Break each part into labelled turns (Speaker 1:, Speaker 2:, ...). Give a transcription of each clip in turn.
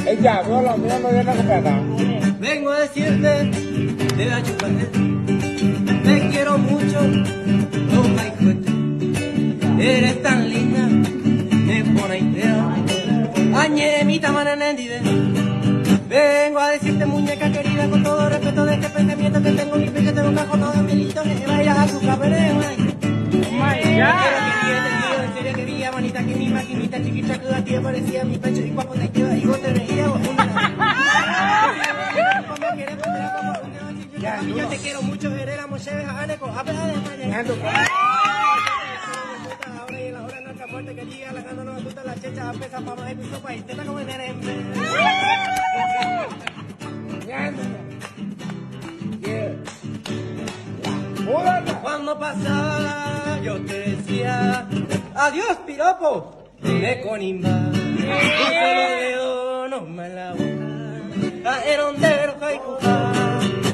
Speaker 1: Ella, mira, no viene a comprar.
Speaker 2: Vengo a decirte, te voy a chupar. Te quiero mucho, oh my God. Eres tan linda, me pone idea. Añe mi tamana nendide. Vengo a decirte, muñeca querida, con todo respeto de este pensamiento que tengo, mi pecho tengo un cajón todo de milito, que vayas a su caberé, en serio que vi, manita que mi maquinita chiquita que a ti aparecía mi pecho y guapo te queda y vos te reías. Yo te quiero mucho, eres la mocheve, janeco, a ver, ahora y en la hora de nuestra muerte que llega, la gana no me gusta la checha, a pesar para más y piso para intenta como en el Cuando pasaba yo te decía adiós piropo de conimba y solo veo no me la boca aerondero jaikuja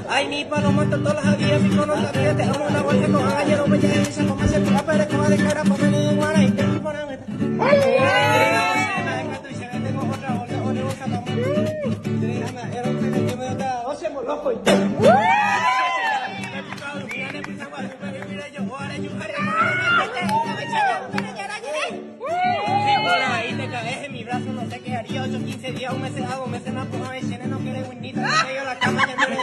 Speaker 2: ay mi paloma todas las días mi cono la vida te amo una bolsa con agalero me llega y se come se pega pero como de cara para venir en guara y te ponen en mi brazo no sé qué haría 8, 15 días, un mes, 2 meses más, pues a veces no quiere buenito, no sé yo la cama ya no le